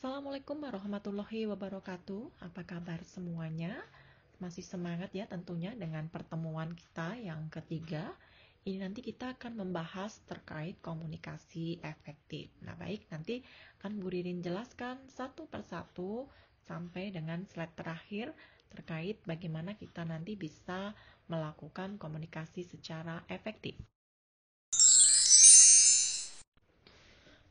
Assalamualaikum warahmatullahi wabarakatuh. Apa kabar semuanya? Masih semangat ya tentunya dengan pertemuan kita yang ketiga. Ini nanti kita akan membahas terkait komunikasi efektif. Nah, baik, nanti akan Bu Ririn jelaskan satu persatu sampai dengan slide terakhir terkait bagaimana kita nanti bisa melakukan komunikasi secara efektif.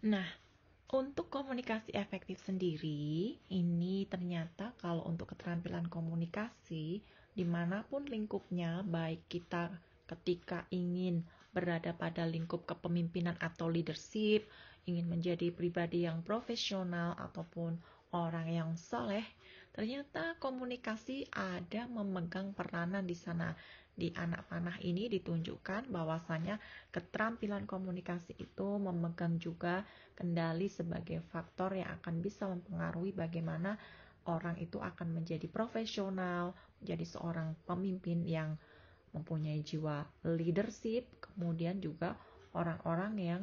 Nah, untuk komunikasi efektif sendiri, ini ternyata kalau untuk keterampilan komunikasi, dimanapun lingkupnya, baik kita ketika ingin berada pada lingkup kepemimpinan atau leadership, ingin menjadi pribadi yang profesional ataupun orang yang saleh, ternyata komunikasi ada memegang peranan di sana. Di anak panah ini ditunjukkan bahwasanya keterampilan komunikasi itu memegang juga kendali sebagai faktor yang akan bisa mempengaruhi bagaimana orang itu akan menjadi profesional, menjadi seorang pemimpin yang mempunyai jiwa leadership, kemudian juga orang-orang yang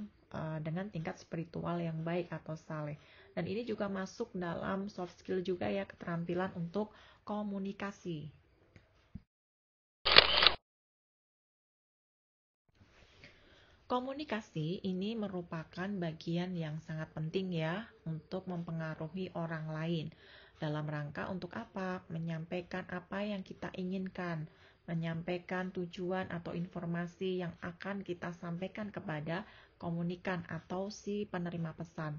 dengan tingkat spiritual yang baik atau saleh. Dan ini juga masuk dalam soft skill juga ya, keterampilan untuk komunikasi. Komunikasi ini merupakan bagian yang sangat penting ya untuk mempengaruhi orang lain. Dalam rangka untuk apa? Menyampaikan apa yang kita inginkan, menyampaikan tujuan atau informasi yang akan kita sampaikan kepada komunikan atau si penerima pesan.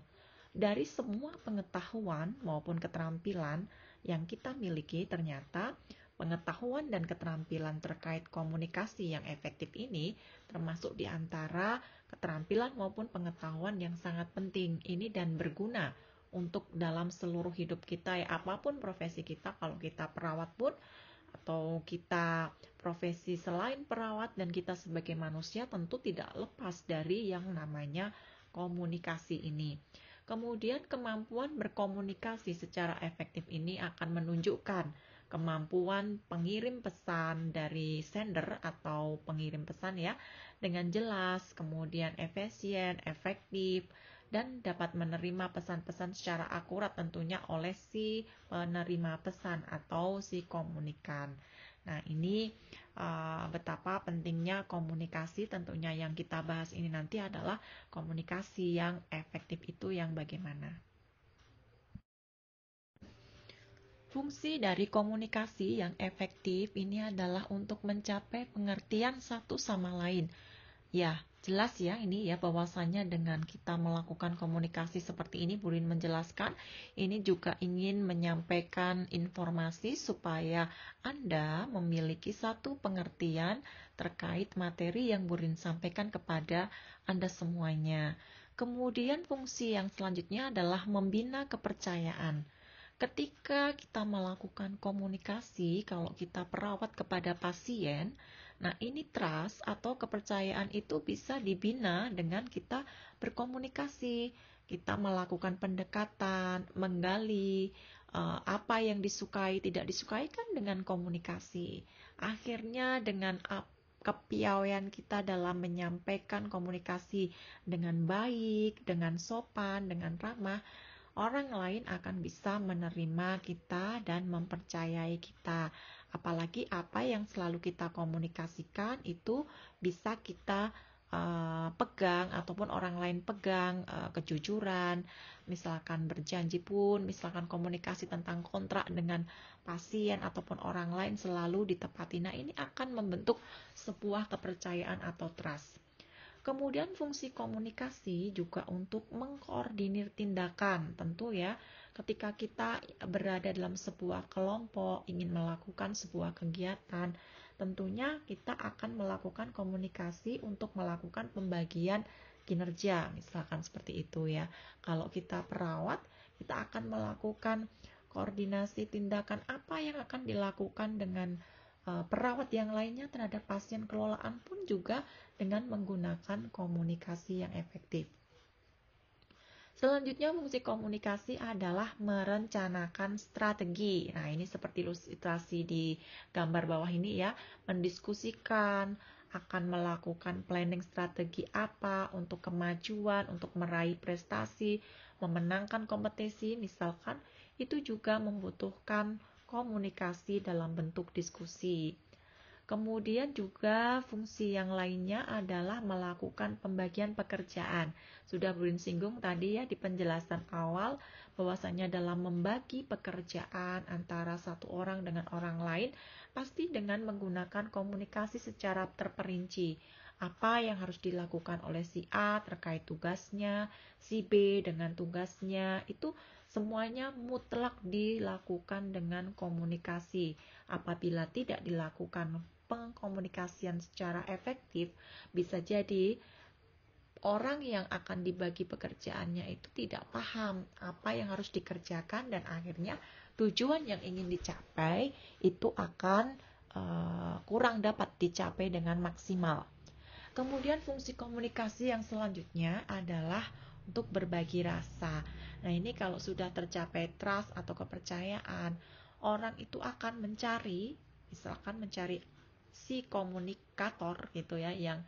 Dari semua pengetahuan maupun keterampilan yang kita miliki, ternyata pengetahuan dan keterampilan terkait komunikasi yang efektif ini termasuk di antara keterampilan maupun pengetahuan yang sangat penting ini dan berguna untuk dalam seluruh hidup kita ya, apapun profesi kita, kalau kita perawat pun atau kita profesi selain perawat dan kita sebagai manusia tentu tidak lepas dari yang namanya komunikasi ini. Kemudian kemampuan berkomunikasi secara efektif ini akan menunjukkan kemampuan pengirim pesan dari sender atau pengirim pesan ya dengan jelas, kemudian efisien, efektif, dan dapat menerima pesan-pesan secara akurat tentunya oleh si penerima pesan atau si komunikan. Nah, ini betapa pentingnya komunikasi. Tentunya yang kita bahas ini nanti adalah komunikasi yang efektif itu yang bagaimana. Fungsi dari komunikasi yang efektif ini adalah untuk mencapai pengertian satu sama lain. Ya, jelas ya ini ya bahwasanya dengan kita melakukan komunikasi seperti ini, Burin menjelaskan, ini juga ingin menyampaikan informasi supaya Anda memiliki satu pengertian terkait materi yang Burin sampaikan kepada Anda semuanya. Kemudian fungsi yang selanjutnya adalah membina kepercayaan. Ketika kita melakukan komunikasi, kalau kita perawat kepada pasien, nah ini trust atau kepercayaan itu bisa dibina dengan kita berkomunikasi. Kita melakukan pendekatan, menggali apa yang disukai, tidak disukai kan dengan komunikasi. Akhirnya dengan kepiawaian kita dalam menyampaikan komunikasi dengan baik, dengan sopan, dengan ramah, orang lain akan bisa menerima kita dan mempercayai kita. Apalagi apa yang selalu kita komunikasikan itu bisa kita pegang ataupun orang lain pegang, kejujuran, misalkan berjanji pun, misalkan komunikasi tentang kontrak dengan pasien ataupun orang lain selalu ditepati. Nah, ini akan membentuk sebuah kepercayaan atau trust. Kemudian fungsi komunikasi juga untuk mengkoordinir tindakan. Tentu ya, ketika kita berada dalam sebuah kelompok, ingin melakukan sebuah kegiatan, tentunya kita akan melakukan komunikasi untuk melakukan pembagian kinerja, misalkan seperti itu ya. Kalau kita perawat, kita akan melakukan koordinasi tindakan apa yang akan dilakukan dengan perawat yang lainnya terhadap pasien, kelolaan pun juga dengan menggunakan komunikasi yang efektif. Selanjutnya fungsi komunikasi adalah merencanakan strategi. Nah, ini seperti ilustrasi di gambar bawah ini ya, mendiskusikan akan melakukan planning strategi apa untuk kemajuan, untuk meraih prestasi, memenangkan kompetisi misalkan, itu juga membutuhkan komunikasi dalam bentuk diskusi. Kemudian juga fungsi yang lainnya adalah melakukan pembagian pekerjaan. Sudah Brin singgung tadi ya di penjelasan awal bahwasanya dalam membagi pekerjaan antara satu orang dengan orang lain pasti dengan menggunakan komunikasi secara terperinci. Apa yang harus dilakukan oleh si A terkait tugasnya, si B dengan tugasnya, itu semuanya mutlak dilakukan dengan komunikasi. Apabila tidak dilakukan pengkomunikasian secara efektif, bisa jadi orang yang akan dibagi pekerjaannya itu tidak paham apa yang harus dikerjakan dan akhirnya tujuan yang ingin dicapai itu akan kurang dapat dicapai dengan maksimal. Kemudian fungsi komunikasi yang selanjutnya adalah untuk berbagi rasa. Nah, ini kalau sudah tercapai trust atau kepercayaan, orang itu akan mencari, misalkan mencari si komunikator gitu ya, yang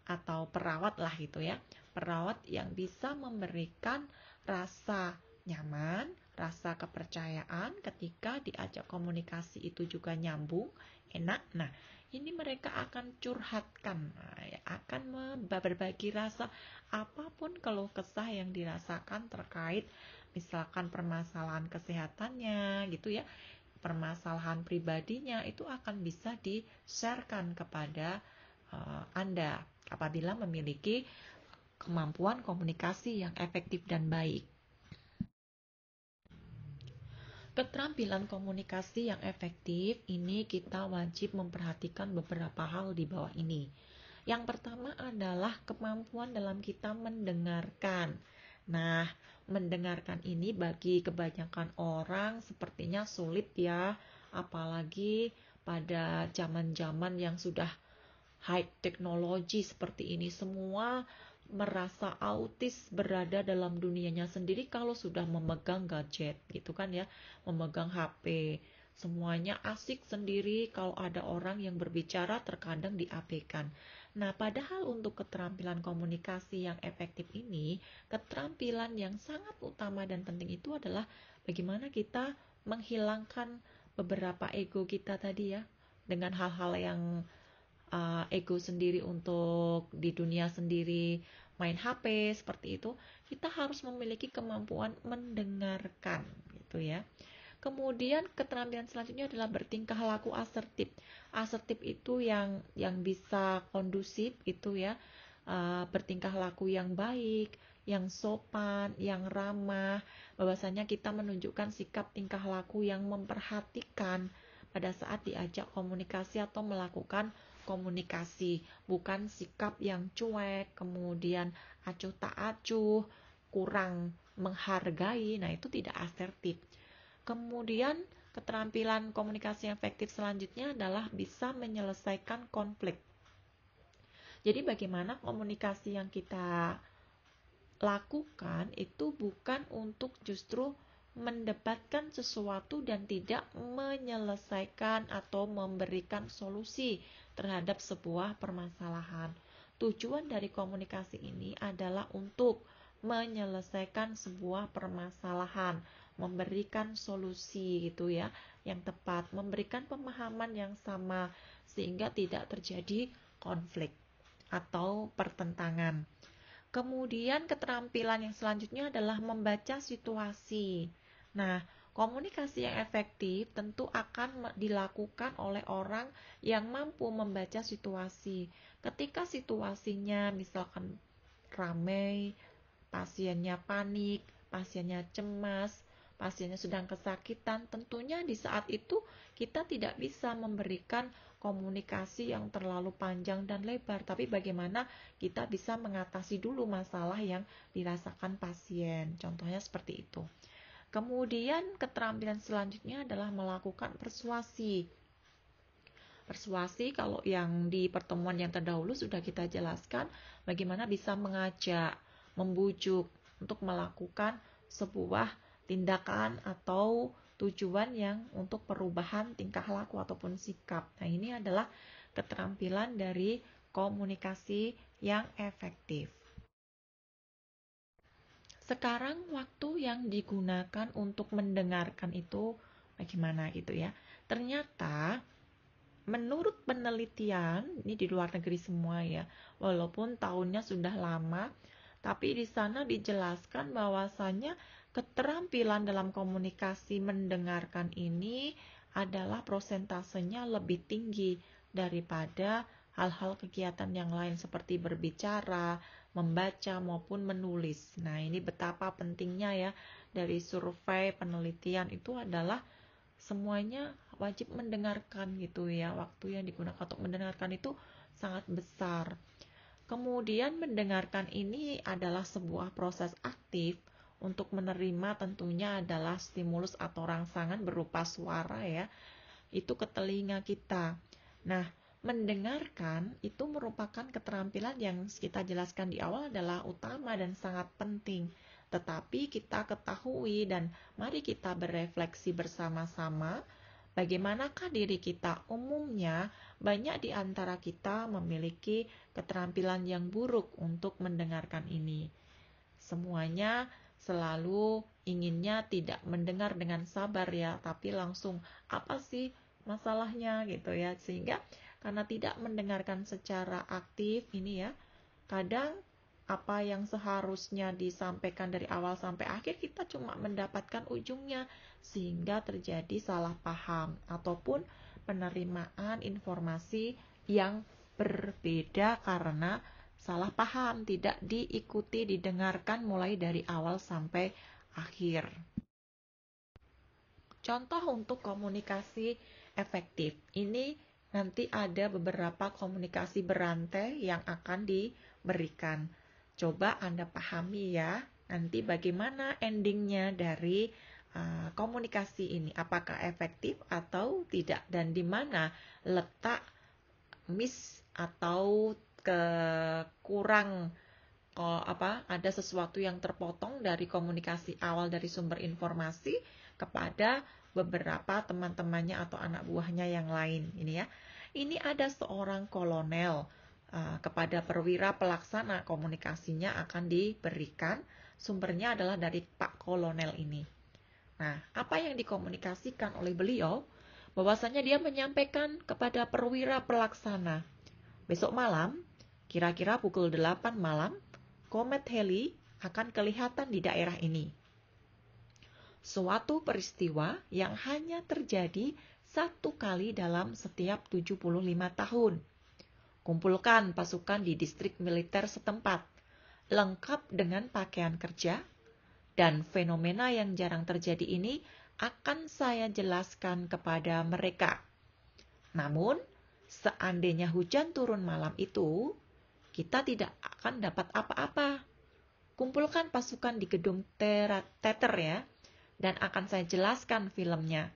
atau perawat lah gitu ya. Perawat yang bisa memberikan rasa nyaman, rasa kepercayaan ketika diajak komunikasi itu juga nyambung, enak. Nah, ini mereka akan curhatkan, akan berbagi rasa apapun keluh kesah yang dirasakan terkait misalkan permasalahan kesehatannya gitu ya, permasalahan pribadinya itu akan bisa di-sharekan kepada Anda apabila memiliki kemampuan komunikasi yang efektif dan baik. Keterampilan komunikasi yang efektif ini kita wajib memperhatikan beberapa hal di bawah ini. Yang pertama adalah kemampuan dalam kita mendengarkan. Nah, mendengarkan ini bagi kebanyakan orang sepertinya sulit ya, apalagi pada zaman-zaman yang sudah high teknologi seperti ini, semua merasa autis berada dalam dunianya sendiri kalau sudah memegang gadget gitu kan ya, memegang HP, semuanya asik sendiri, kalau ada orang yang berbicara terkadang diabaikan. Nah, padahal untuk keterampilan komunikasi yang efektif ini, keterampilan yang sangat utama dan penting itu adalah bagaimana kita menghilangkan beberapa ego kita tadi ya, dengan hal-hal yang ego sendiri untuk di dunia sendiri main HP seperti itu, kita harus memiliki kemampuan mendengarkan gitu ya. Kemudian keterampilan selanjutnya adalah bertingkah laku asertif. Asertif itu yang bisa kondusif itu ya, bertingkah laku yang baik, yang sopan, yang ramah, bahwasanya kita menunjukkan sikap tingkah laku yang memperhatikan pada saat diajak komunikasi atau melakukan komunikasi, bukan sikap yang cuek, kemudian acuh tak acuh, kurang menghargai. Nah, itu tidak asertif. Kemudian keterampilan komunikasi yang efektif selanjutnya adalah bisa menyelesaikan konflik. Jadi bagaimana komunikasi yang kita lakukan itu bukan untuk justru mendebatkan sesuatu dan tidak menyelesaikan atau memberikan solusi terhadap sebuah permasalahan. Tujuan dari komunikasi ini adalah untuk menyelesaikan sebuah permasalahan, memberikan solusi gitu ya, yang tepat, memberikan pemahaman yang sama sehingga tidak terjadi konflik atau pertentangan. Kemudian keterampilan yang selanjutnya adalah membaca situasi. Nah, komunikasi yang efektif tentu akan dilakukan oleh orang yang mampu membaca situasi. Ketika situasinya misalkan ramai, pasiennya panik, pasiennya cemas, pasiennya sedang kesakitan, tentunya di saat itu kita tidak bisa memberikan komunikasi yang terlalu panjang dan lebar, tapi bagaimana kita bisa mengatasi dulu masalah yang dirasakan pasien. Contohnya seperti itu. Kemudian keterampilan selanjutnya adalah melakukan persuasi. Persuasi kalau yang di pertemuan yang terdahulu sudah kita jelaskan bagaimana bisa mengajak, membujuk untuk melakukan sebuah tindakan atau tujuan yang untuk perubahan tingkah laku ataupun sikap. Nah, ini adalah keterampilan dari komunikasi yang efektif. Sekarang waktu yang digunakan untuk mendengarkan itu bagaimana gitu ya. Ternyata menurut penelitian, ini di luar negeri semua ya, walaupun tahunnya sudah lama, tapi di sana dijelaskan bahwasannya keterampilan dalam komunikasi mendengarkan ini adalah prosentasenya lebih tinggi daripada hal-hal kegiatan yang lain seperti berbicara, membaca maupun menulis. Nah, ini betapa pentingnya ya dari survei penelitian itu adalah semuanya wajib mendengarkan gitu ya. Waktu yang digunakan untuk mendengarkan itu sangat besar. Kemudian mendengarkan ini adalah sebuah proses aktif untuk menerima tentunya adalah stimulus atau rangsangan berupa suara ya. Itu ke telinga kita. Nah, mendengarkan itu merupakan keterampilan yang kita jelaskan di awal adalah utama dan sangat penting. Tetapi kita ketahui dan mari kita berefleksi bersama-sama bagaimanakah diri kita. Umumnya banyak di antara kita memiliki keterampilan yang buruk untuk mendengarkan ini. Semuanya selalu inginnya tidak mendengar dengan sabar ya, tapi langsung apa sih masalahnya gitu ya. Sehingga karena tidak mendengarkan secara aktif ini ya, kadang apa yang seharusnya disampaikan dari awal sampai akhir kita cuma mendapatkan ujungnya sehingga terjadi salah paham ataupun penerimaan informasi yang berbeda karena salah paham, tidak diikuti, didengarkan mulai dari awal sampai akhir. Contoh untuk komunikasi efektif. Ini nanti ada beberapa komunikasi berantai yang akan diberikan. Coba Anda pahami ya, nanti bagaimana endingnya dari komunikasi ini. Apakah efektif atau tidak, dan di mana letak miss atau kurang ada sesuatu yang terpotong dari komunikasi awal dari sumber informasi kepada beberapa teman-temannya atau anak buahnya yang lain. Ini ya, ini ada seorang kolonel kepada perwira pelaksana, komunikasinya akan diberikan. Sumbernya adalah dari Pak Kolonel ini. Nah, apa yang dikomunikasikan oleh beliau? Bahwasanya dia menyampaikan kepada perwira pelaksana, besok malam, kira-kira pukul 8 malam, komet Halley akan kelihatan di daerah ini. Suatu peristiwa yang hanya terjadi satu kali dalam setiap 75 tahun. Kumpulkan pasukan di distrik militer setempat, lengkap dengan pakaian kerja, dan fenomena yang jarang terjadi ini akan saya jelaskan kepada mereka. Namun, seandainya hujan turun malam itu, kita tidak akan dapat apa-apa. Kumpulkan pasukan di gedung teater ya, dan akan saya jelaskan filmnya.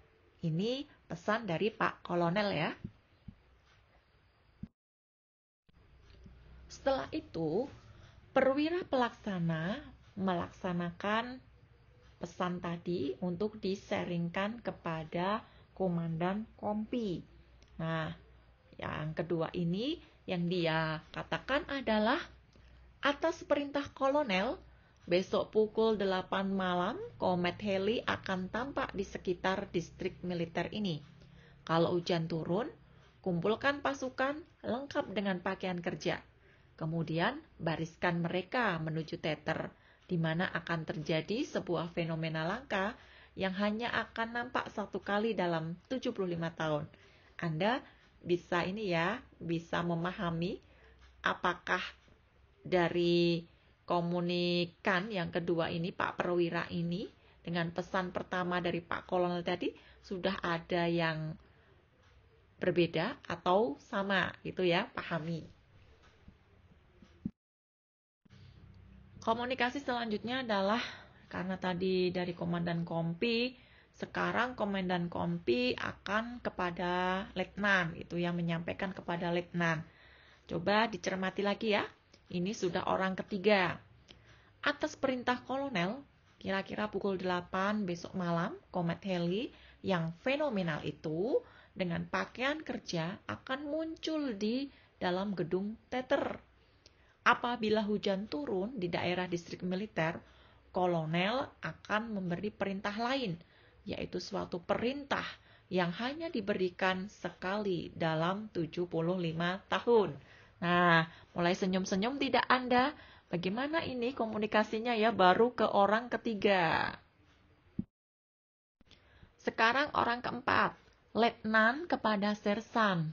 Ini pesan dari Pak Kolonel ya. Setelah itu, perwira pelaksana melaksanakan pesan tadi untuk diseringkan kepada komandan kompi. Nah, yang kedua ini yang dia katakan adalah atas perintah kolonel, besok pukul 8 malam, komet Halley akan tampak di sekitar distrik militer ini. Kalau hujan turun, kumpulkan pasukan lengkap dengan pakaian kerja. Kemudian bariskan mereka menuju teater, di mana akan terjadi sebuah fenomena langka yang hanya akan nampak satu kali dalam 75 tahun. Anda bisa bisa memahami apakah dari komunikan yang kedua ini, Pak Perwira ini, dengan pesan pertama dari Pak Kolonel tadi, sudah ada yang berbeda atau sama gitu ya, pahami. Komunikasi selanjutnya adalah, karena tadi dari komandan kompi, sekarang komandan kompi akan kepada letnan, itu yang menyampaikan kepada letnan. Coba dicermati lagi ya. Ini sudah orang ketiga. Atas perintah kolonel, kira-kira pukul 8 besok malam, komet Halley yang fenomenal itu dengan pakaian kerja akan muncul di dalam gedung teater. Apabila hujan turun di daerah distrik militer, kolonel akan memberi perintah lain, yaitu suatu perintah yang hanya diberikan sekali dalam 75 tahun. Nah, mulai senyum-senyum tidak Anda? Bagaimana ini komunikasinya ya, baru ke orang ketiga. Sekarang orang keempat, letnan kepada sersan.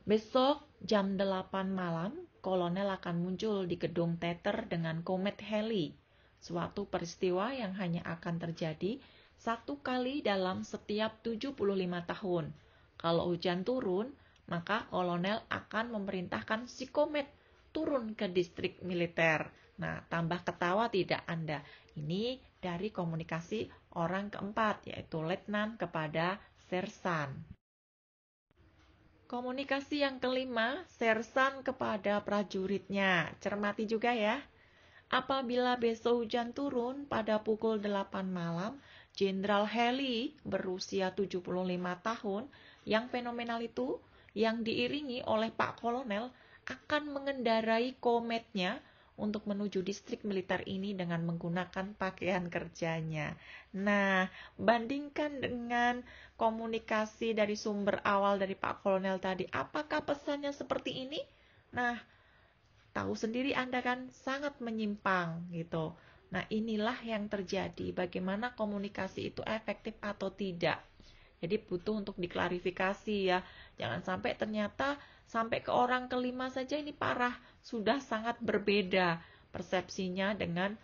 Besok jam 8 malam, kolonel akan muncul di gedung teater dengan komet heli. Suatu peristiwa yang hanya akan terjadi satu kali dalam setiap 75 tahun. Kalau hujan turun, maka kolonel akan memerintahkan si komet turun ke distrik militer. Nah, tambah ketawa tidak Anda? Ini dari komunikasi orang keempat, yaitu letnan kepada sersan. Komunikasi yang kelima, sersan kepada prajuritnya. Cermati juga ya. Apabila besok hujan turun pada pukul 8 malam, Jenderal Heli berusia 75 tahun yang fenomenal itu, yang diiringi oleh Pak Kolonel, akan mengendarai kometnya untuk menuju distrik militer ini dengan menggunakan pakaian kerjanya. Nah, bandingkan dengan komunikasi dari sumber awal dari Pak Kolonel tadi, apakah pesannya seperti ini? Nah, tahu sendiri Anda kan sangat menyimpang gitu. Nah, inilah yang terjadi. Bagaimana komunikasi itu efektif atau tidak. Jadi butuh untuk diklarifikasi ya. Jangan sampai ternyata sampai ke orang kelima saja ini parah. Sudah sangat berbeda persepsinya dengan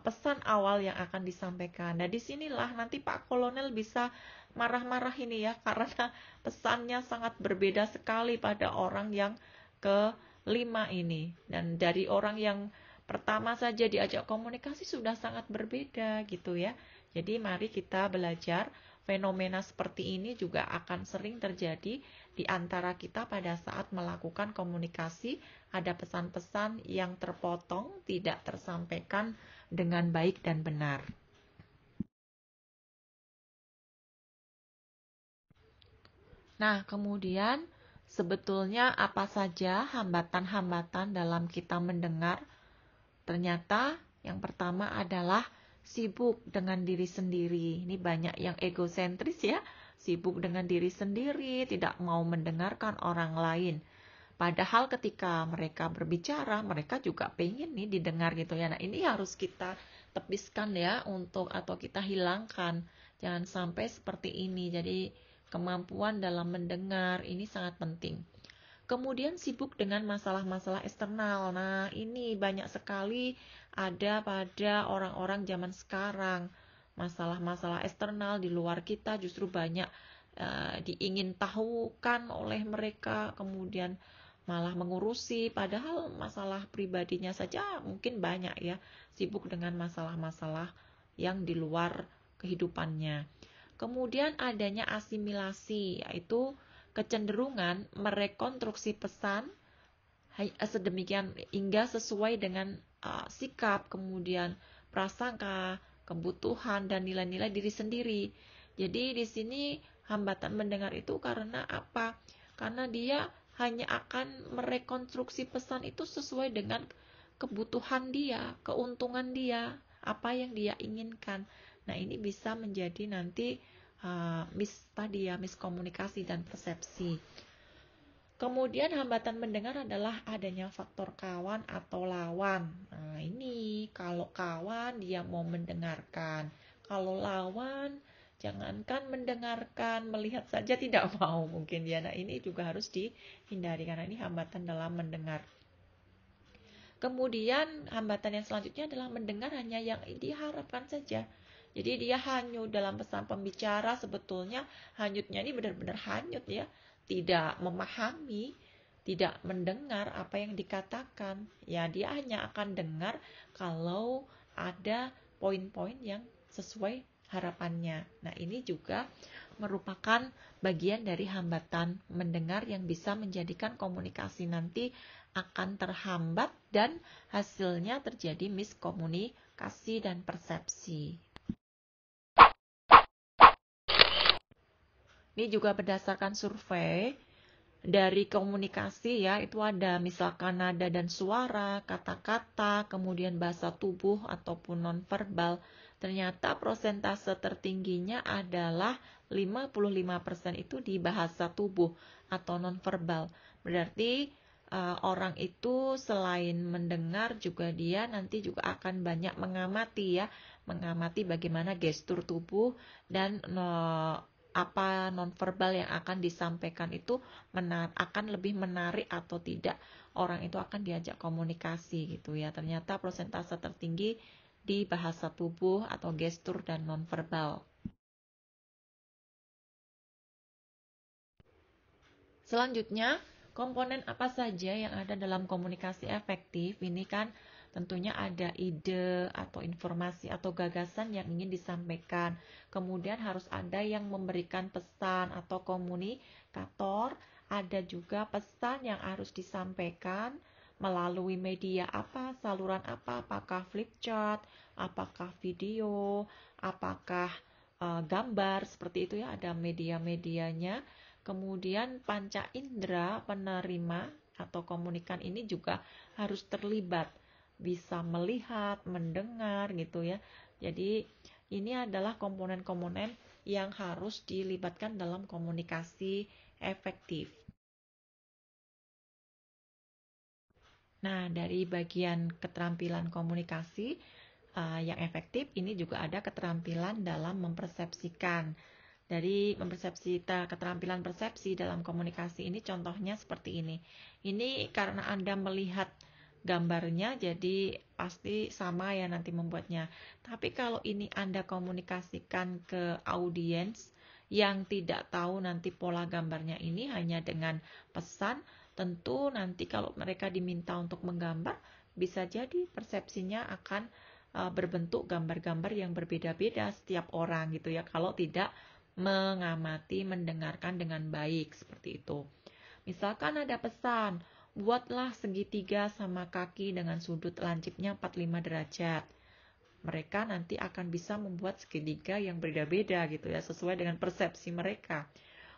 pesan awal yang akan disampaikan. Nah, disinilah nanti Pak Kolonel bisa marah-marah ini ya. Karena pesannya sangat berbeda sekali pada orang yang kelima ini. Dan dari orang yang pertama saja diajak komunikasi sudah sangat berbeda gitu ya. Jadi mari kita belajar. Fenomena seperti ini juga akan sering terjadi di antara kita pada saat melakukan komunikasi. Ada pesan-pesan yang terpotong, tidak tersampaikan dengan baik dan benar. Nah, kemudian sebetulnya apa saja hambatan-hambatan dalam kita mendengar? Ternyata yang pertama adalah sibuk dengan diri sendiri. Ini banyak yang egosentris ya, sibuk dengan diri sendiri, tidak mau mendengarkan orang lain. Padahal ketika mereka berbicara, mereka juga pengen nih didengar gitu ya. Nah, ini harus kita tepiskan ya atau kita hilangkan. Jangan sampai seperti ini. Jadi kemampuan dalam mendengar ini sangat penting. Kemudian sibuk dengan masalah-masalah eksternal. Nah, ini banyak sekali ada pada orang-orang zaman sekarang. Masalah-masalah eksternal di luar kita justru banyak diingin tahukan oleh mereka, kemudian malah mengurusi, padahal masalah pribadinya saja mungkin banyak ya, sibuk dengan masalah-masalah yang di luar kehidupannya. Kemudian adanya asimilasi, yaitu kecenderungan merekonstruksi pesan sedemikian hingga sesuai dengan sikap, kemudian prasangka, kebutuhan dan nilai-nilai diri sendiri. Jadi di sini hambatan mendengar itu karena apa? Karena dia hanya akan merekonstruksi pesan itu sesuai dengan kebutuhan dia, keuntungan dia, apa yang dia inginkan. Nah, ini bisa menjadi nanti miskomunikasi dan persepsi. Kemudian hambatan mendengar adalah adanya faktor kawan atau lawan. Nah, ini kalau kawan dia mau mendengarkan. Kalau lawan jangankan mendengarkan, melihat saja tidak mau mungkin ya. Nah, ini juga harus dihindari karena ini hambatan dalam mendengar. Kemudian hambatan yang selanjutnya adalah mendengar hanya yang diharapkan saja. Jadi dia hanyut dalam pesan pembicara, sebetulnya hanyutnya ini benar-benar hanyut ya. Tidak memahami, tidak mendengar apa yang dikatakan. Ya, dia hanya akan dengar kalau ada poin-poin yang sesuai harapannya. Nah, ini juga merupakan bagian dari hambatan mendengar yang bisa menjadikan komunikasi nanti akan terhambat dan hasilnya terjadi miskomunikasi dan persepsi. Ini juga berdasarkan survei, dari komunikasi ya, itu ada misalkan nada dan suara, kata-kata, kemudian bahasa tubuh ataupun nonverbal. Ternyata prosentase tertingginya adalah 55% itu di bahasa tubuh atau nonverbal. Berarti orang itu selain mendengar juga dia nanti juga akan banyak mengamati ya, mengamati bagaimana gestur tubuh dan apa nonverbal yang akan disampaikan itu akan lebih menarik atau tidak, orang itu akan diajak komunikasi gitu ya. Ternyata persentase tertinggi di bahasa tubuh atau gestur dan nonverbal. Selanjutnya, komponen apa saja yang ada dalam komunikasi efektif? Ini kan tentunya ada ide atau informasi atau gagasan yang ingin disampaikan. Kemudian harus ada yang memberikan pesan atau komunikator. Ada juga pesan yang harus disampaikan melalui media apa, saluran apa, apakah flip chart, apakah video, apakah gambar, seperti itu ya, ada media-medianya. Kemudian panca indera penerima atau komunikan ini juga harus terlibat, bisa melihat, mendengar gitu ya. Jadi ini adalah komponen-komponen yang harus dilibatkan dalam komunikasi efektif. Nah, dari bagian keterampilan komunikasi yang efektif, ini juga ada keterampilan dalam mempersepsikan. Dari keterampilan persepsi dalam komunikasi ini contohnya seperti ini. Ini karena Anda melihat gambarnya jadi pasti sama ya nanti membuatnya. Tapi kalau ini Anda komunikasikan ke audiens yang tidak tahu nanti pola gambarnya ini hanya dengan pesan, tentu nanti kalau mereka diminta untuk menggambar bisa jadi persepsinya akan berbentuk gambar-gambar yang berbeda-beda setiap orang gitu ya, kalau tidak mengamati, mendengarkan dengan baik seperti itu. Misalkan ada pesan, buatlah segitiga sama kaki dengan sudut lancipnya 45 derajat. Mereka nanti akan bisa membuat segitiga yang berbeda-beda gitu ya, sesuai dengan persepsi mereka.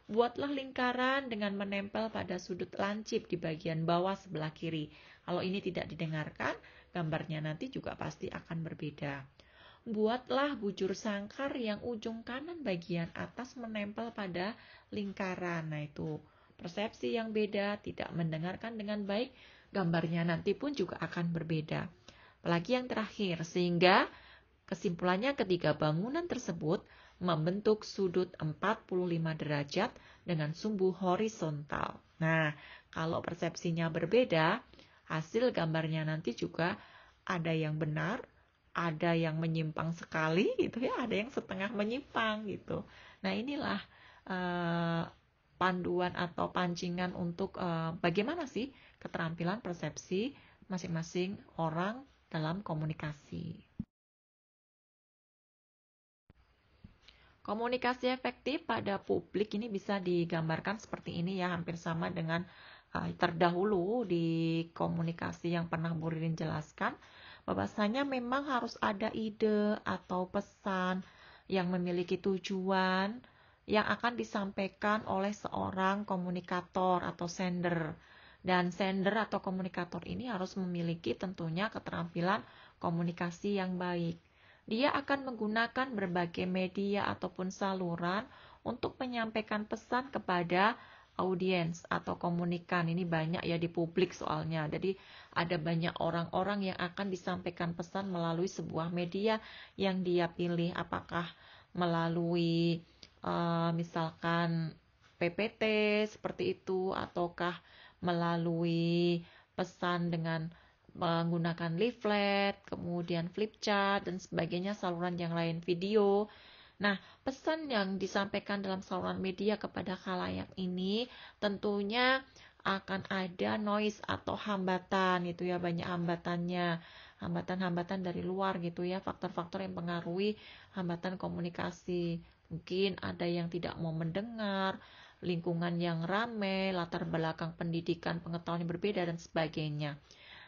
Buatlah lingkaran dengan menempel pada sudut lancip di bagian bawah sebelah kiri. Kalau ini tidak didengarkan, gambarnya nanti juga pasti akan berbeda. Buatlah bujur sangkar yang ujung kanan bagian atas menempel pada lingkaran. Nah itu persepsi yang beda, tidak mendengarkan dengan baik, gambarnya nanti pun juga akan berbeda. Apalagi yang terakhir, sehingga kesimpulannya ketiga bangunan tersebut membentuk sudut 45 derajat dengan sumbu horizontal. Nah, kalau persepsinya berbeda, hasil gambarnya nanti juga ada yang benar, ada yang menyimpang sekali gitu ya, ada yang setengah menyimpang gitu. Nah, inilah panduan atau pancingan untuk bagaimana sih keterampilan persepsi masing-masing orang dalam komunikasi. Komunikasi efektif pada publik ini bisa digambarkan seperti ini ya, hampir sama dengan terdahulu di komunikasi yang pernah Bu Ririn jelaskan, bahwasanya memang harus ada ide atau pesan yang memiliki tujuan yang akan disampaikan oleh seorang komunikator atau sender. Dan sender atau komunikator ini harus memiliki tentunya keterampilan komunikasi yang baik. Dia akan menggunakan berbagai media ataupun saluran untuk menyampaikan pesan kepada audiens atau komunikan. Ini banyak ya di publik soalnya. Jadi ada banyak orang-orang yang akan disampaikan pesan melalui sebuah media yang dia pilih. Apakah melalui misalkan PPT seperti itu, ataukah melalui pesan dengan menggunakan leaflet, kemudian flip chart, dan sebagainya, saluran yang lain, video. Nah, pesan yang disampaikan dalam saluran media kepada khalayak ini tentunya akan ada noise atau hambatan gitu ya, banyak hambatannya, hambatan-hambatan dari luar gitu ya, faktor-faktor yang mempengaruhi hambatan komunikasi. Mungkin ada yang tidak mau mendengar, lingkungan yang ramai, latar belakang pendidikan, pengetahuan yang berbeda, dan sebagainya.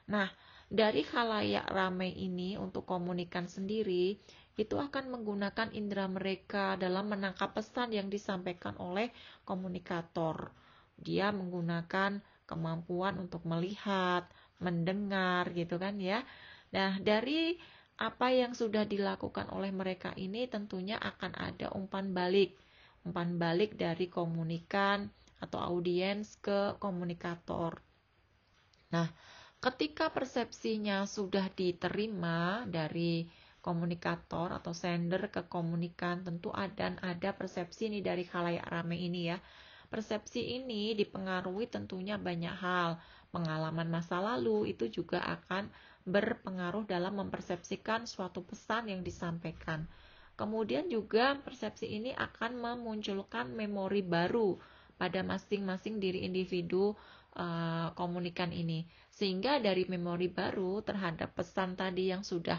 Nah, dari khalayak ramai ini untuk komunikan sendiri, itu akan menggunakan indera mereka dalam menangkap pesan yang disampaikan oleh komunikator. dia menggunakan kemampuan untuk melihat, mendengar gitu kan ya. Nah, dari apa yang sudah dilakukan oleh mereka ini tentunya akan ada umpan balik. Umpan balik dari komunikan atau audiens ke komunikator. Nah, ketika persepsinya sudah diterima dari komunikator atau sender ke komunikan, tentu ada persepsi ini dari khalayak ramai ini ya. Persepsi ini dipengaruhi tentunya banyak hal. Pengalaman masa lalu itu juga akan berpengaruh dalam mempersepsikan suatu pesan yang disampaikan. Kemudian juga persepsi ini akan memunculkan memori baru pada masing-masing diri individu komunikan ini. Sehingga dari memori baru terhadap pesan tadi yang sudah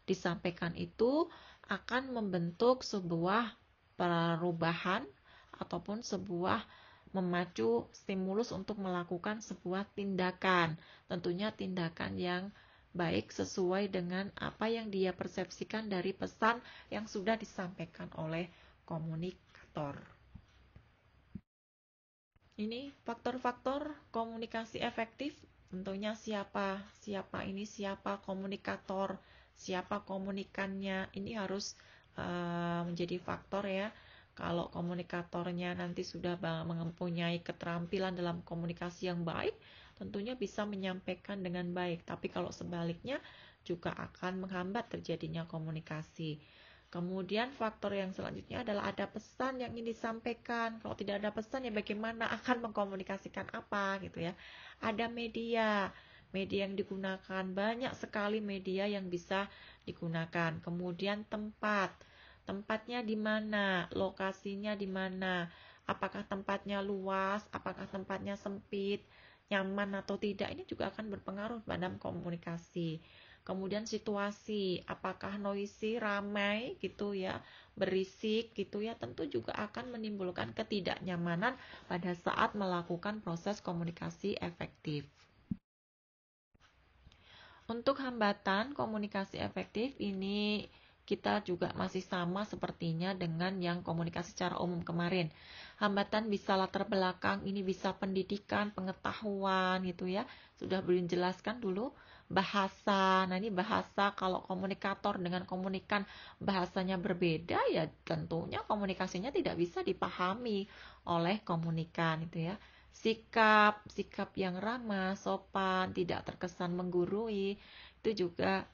disampaikan itu akan membentuk sebuah perubahan ataupun sebuah memacu stimulus untuk melakukan sebuah tindakan. Tentunya tindakan yang baik sesuai dengan apa yang dia persepsikan dari pesan yang sudah disampaikan oleh komunikator. Ini faktor-faktor komunikasi efektif, tentunya siapa komunikator, siapa komunikannya, ini harus menjadi faktor ya. Kalau komunikatornya nanti sudah mempunyai keterampilan dalam komunikasi yang baik, tentunya bisa menyampaikan dengan baik. Tapi kalau sebaliknya juga akan menghambat terjadinya komunikasi. Kemudian faktor yang selanjutnya adalah ada pesan yang ingin disampaikan. Kalau tidak ada pesan ya bagaimana akan mengkomunikasikan apa gitu ya. Ada media yang digunakan, banyak sekali media yang bisa digunakan. Kemudian tempatnya di mana, lokasinya di mana, apakah tempatnya luas, apakah tempatnya sempit, nyaman atau tidak, ini juga akan berpengaruh pada komunikasi. Kemudian situasi, apakah noisy, ramai gitu ya, berisik gitu ya, tentu juga akan menimbulkan ketidaknyamanan pada saat melakukan proses komunikasi efektif. Untuk hambatan komunikasi efektif ini kita juga masih sama sepertinya dengan yang komunikasi secara umum kemarin. Hambatan bisa latar belakang, ini bisa pendidikan, pengetahuan gitu ya. Sudah belum jelaskan dulu bahasa. Nah, ini bahasa kalau komunikator dengan komunikan bahasanya berbeda ya tentunya komunikasinya tidak bisa dipahami oleh komunikan itu ya. Sikap yang ramah, sopan, tidak terkesan menggurui, itu juga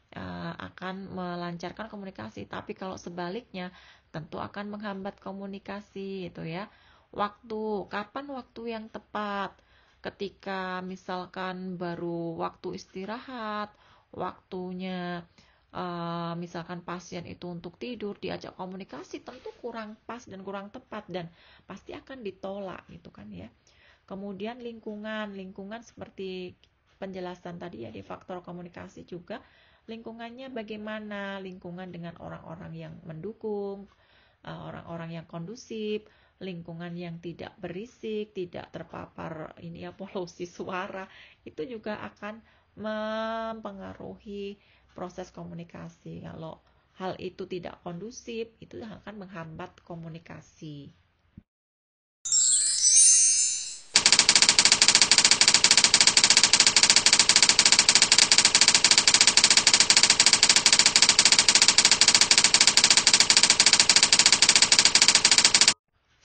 akan melancarkan komunikasi. Tapi kalau sebaliknya, tentu akan menghambat komunikasi, itu ya. Kapan waktu yang tepat? Ketika misalkan baru waktu istirahat, waktunya misalkan pasien itu untuk tidur, diajak komunikasi, tentu kurang pas dan kurang tepat dan pasti akan ditolak, gitu kan ya. Kemudian lingkungan seperti penjelasan tadi ya di faktor komunikasi juga, lingkungannya bagaimana, lingkungan dengan orang-orang yang mendukung, orang-orang yang kondusif, lingkungan yang tidak berisik, tidak terpapar ini ya polusi suara, itu juga akan mempengaruhi proses komunikasi. Kalau hal itu tidak kondusif, itu akan menghambat komunikasi.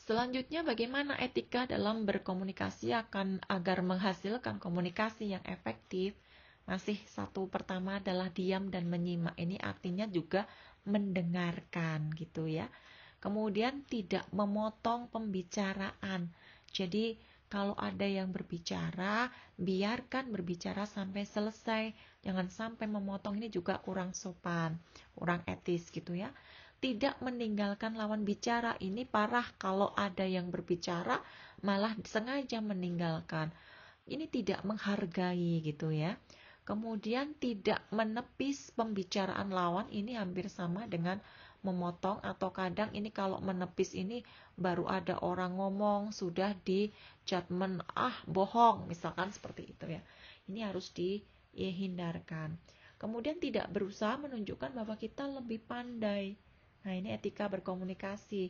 Selanjutnya, bagaimana etika dalam berkomunikasi agar menghasilkan komunikasi yang efektif? Masih satu pertama adalah diam dan menyimak. Ini artinya juga mendengarkan gitu ya. Kemudian tidak memotong pembicaraan. Jadi kalau ada yang berbicara, biarkan berbicara sampai selesai. Jangan sampai memotong, ini juga kurang sopan, kurang etis gitu ya. Tidak meninggalkan lawan bicara, ini parah kalau ada yang berbicara malah sengaja meninggalkan, ini tidak menghargai gitu ya. Kemudian tidak menepis pembicaraan lawan, ini hampir sama dengan memotong, atau kadang ini kalau menepis ini baru ada orang ngomong sudah di judgment, bohong misalkan seperti itu ya, ini harus dihindarkan. Kemudian tidak berusaha menunjukkan bahwa kita lebih pandai. Nah, ini etika berkomunikasi.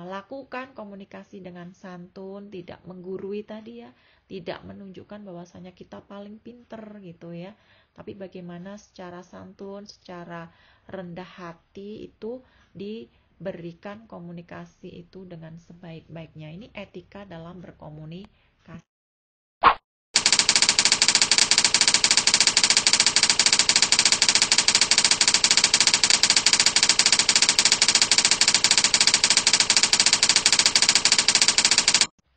lakukan komunikasi dengan santun, tidak menggurui tadi ya, tidak menunjukkan bahwasanya kita paling pinter gitu ya, tapi bagaimana secara santun, secara rendah hati itu diberikan komunikasi itu dengan sebaik-baiknya. Ini etika dalam berkomunikasi.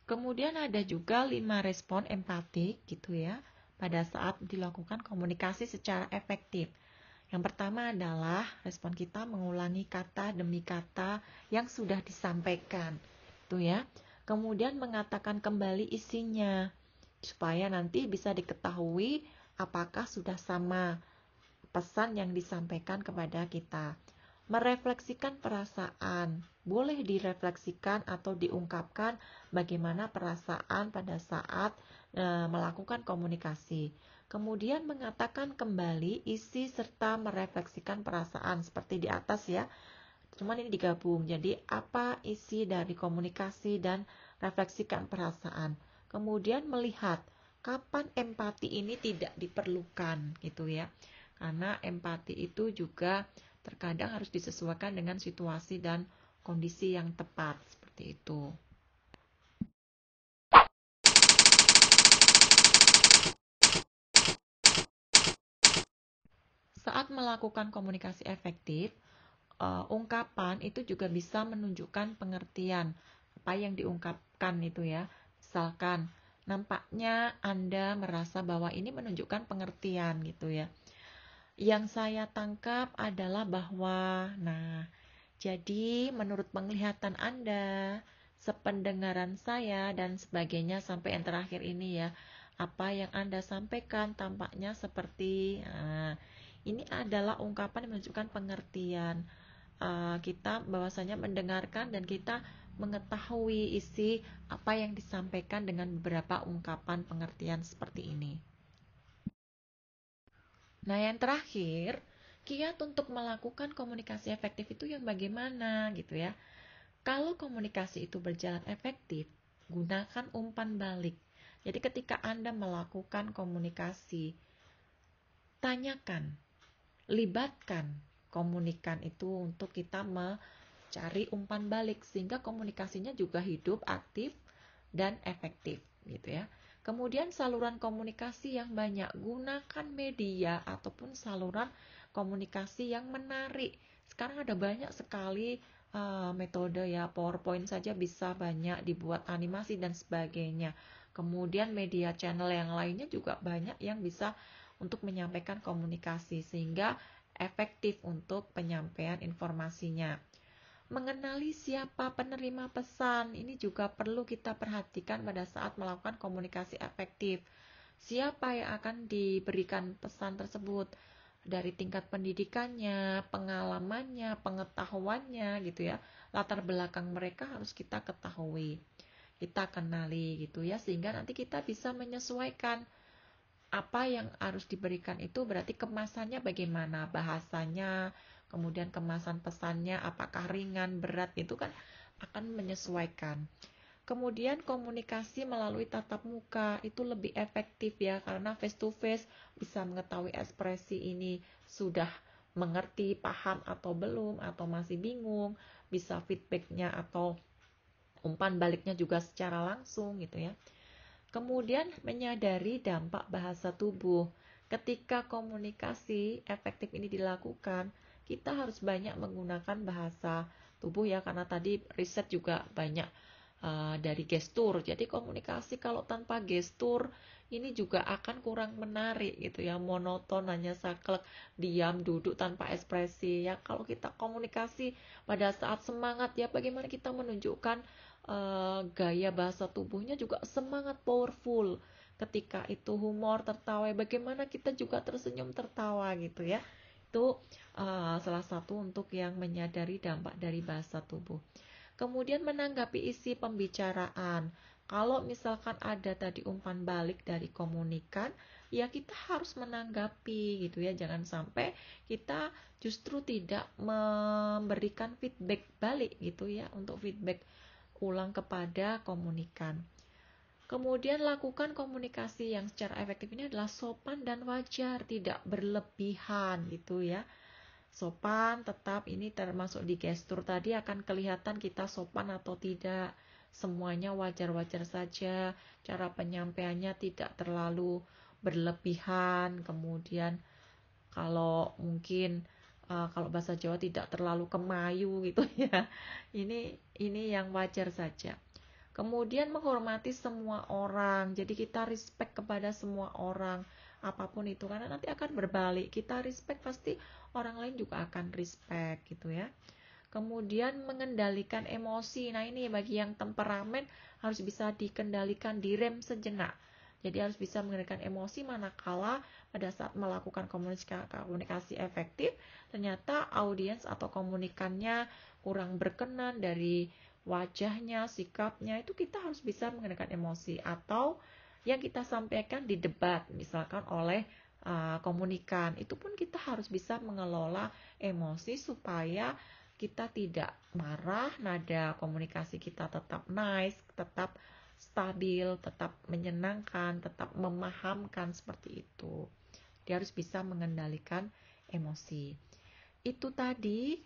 Kemudian ada juga 5 respon empatik gitu ya pada saat dilakukan komunikasi secara efektif. Yang pertama adalah respon kita mengulangi kata demi kata yang sudah disampaikan. Itu ya. Kemudian mengatakan kembali isinya supaya nanti bisa diketahui apakah sudah sama pesan yang disampaikan kepada kita. Merefleksikan perasaan, boleh direfleksikan atau diungkapkan bagaimana perasaan pada saat melakukan komunikasi. Kemudian mengatakan kembali isi serta merefleksikan perasaan seperti di atas ya. Cuman ini digabung. Jadi apa isi dari komunikasi dan refleksikan perasaan. Kemudian melihat kapan empati ini tidak diperlukan gitu ya. Karena empati itu juga terkadang harus disesuaikan dengan situasi dan kondisi yang tepat seperti itu. Saat melakukan komunikasi efektif, ungkapan itu juga bisa menunjukkan pengertian apa yang diungkapkan itu ya. Misalkan, nampaknya Anda merasa bahwa ini menunjukkan pengertian gitu ya. Yang saya tangkap adalah bahwa, jadi menurut penglihatan Anda, sependengaran saya dan sebagainya sampai yang terakhir ini ya, apa yang Anda sampaikan tampaknya seperti, ini adalah ungkapan yang menunjukkan pengertian. Kita bahwasanya mendengarkan dan kita mengetahui isi apa yang disampaikan dengan beberapa ungkapan pengertian seperti ini. Nah, yang terakhir, kiat untuk melakukan komunikasi efektif itu yang bagaimana gitu ya. Kalau komunikasi itu berjalan efektif, gunakan umpan balik. Jadi ketika Anda melakukan komunikasi, tanyakan, libatkan komunikan itu untuk kita mencari umpan balik sehingga komunikasinya juga hidup, aktif, dan efektif gitu ya. Kemudian saluran komunikasi yang banyak, gunakan media ataupun saluran komunikasi yang menarik. Sekarang ada banyak sekali metode ya, PowerPoint saja bisa banyak dibuat animasi dan sebagainya. Kemudian media channel yang lainnya juga banyak yang bisa untuk menyampaikan komunikasi sehingga efektif untuk penyampaian informasinya. Mengenali siapa penerima pesan ini juga perlu kita perhatikan pada saat melakukan komunikasi efektif. Siapa yang akan diberikan pesan tersebut, dari tingkat pendidikannya, pengalamannya, pengetahuannya gitu ya. Latar belakang mereka harus kita ketahui, kita kenali gitu ya, sehingga nanti kita bisa menyesuaikan apa yang harus diberikan itu. Berarti kemasannya bagaimana, bahasanya, kemudian kemasan pesannya apakah ringan, berat, itu kan akan menyesuaikan. Kemudian komunikasi melalui tatap muka itu lebih efektif ya, karena face to face bisa mengetahui ekspresi ini sudah mengerti, paham atau belum, atau masih bingung, bisa feedbacknya atau umpan baliknya juga secara langsung gitu ya. Kemudian menyadari dampak bahasa tubuh. Ketika komunikasi efektif ini dilakukan, kita harus banyak menggunakan bahasa tubuh ya, karena tadi riset juga banyak dari gestur. Jadi komunikasi kalau tanpa gestur ini juga akan kurang menarik gitu ya, monoton, hanya saklek, diam, duduk tanpa ekspresi ya. Kalau kita komunikasi pada saat semangat ya, bagaimana kita menunjukkan gaya bahasa tubuhnya juga semangat, powerful. Ketika itu humor, tertawa, bagaimana kita juga tersenyum tertawa gitu ya. Itu salah satu untuk yang menyadari dampak dari bahasa tubuh. Kemudian menanggapi isi pembicaraan. Kalau misalkan ada tadi umpan balik dari komunikan, ya kita harus menanggapi gitu ya. Jangan sampai kita justru tidak memberikan feedback balik gitu ya, untuk feedback ulang kepada komunikan. Kemudian lakukan komunikasi yang secara efektif ini adalah sopan dan wajar, tidak berlebihan gitu ya. Sopan tetap ini termasuk di gestur tadi akan kelihatan kita sopan atau tidak. Semuanya wajar-wajar saja, cara penyampaiannya tidak terlalu berlebihan. Kemudian kalau mungkin kalau bahasa Jawa tidak terlalu kemayu gitu ya. Ini yang wajar saja. Kemudian menghormati semua orang. Jadi kita respect kepada semua orang, apapun itu, karena nanti akan berbalik. Kita respect, pasti orang lain juga akan respect gitu ya. Kemudian mengendalikan emosi. Nah, ini bagi yang temperamen harus bisa dikendalikan, direm sejenak. Jadi harus bisa mengendalikan emosi manakala pada saat melakukan komunikasi efektif ternyata audiens atau komunikannya kurang berkenan dari wajahnya, sikapnya, itu kita harus bisa mengendalikan emosi. Atau yang kita sampaikan di debat misalkan oleh komunikan, itu pun kita harus bisa mengelola emosi supaya kita tidak marah, nada komunikasi kita tetap nice, tetap stabil, tetap menyenangkan, tetap memahamkan, seperti itu. Dia harus bisa mengendalikan emosi. Itu tadi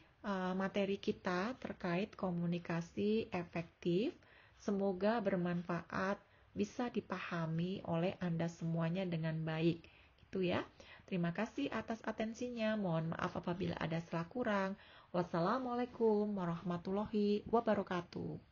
materi kita terkait komunikasi efektif. Semoga bermanfaat, bisa dipahami oleh Anda semuanya dengan baik. Itu ya. Terima kasih atas atensinya. Mohon maaf apabila ada salah kurang. Wassalamualaikum warahmatullahi wabarakatuh.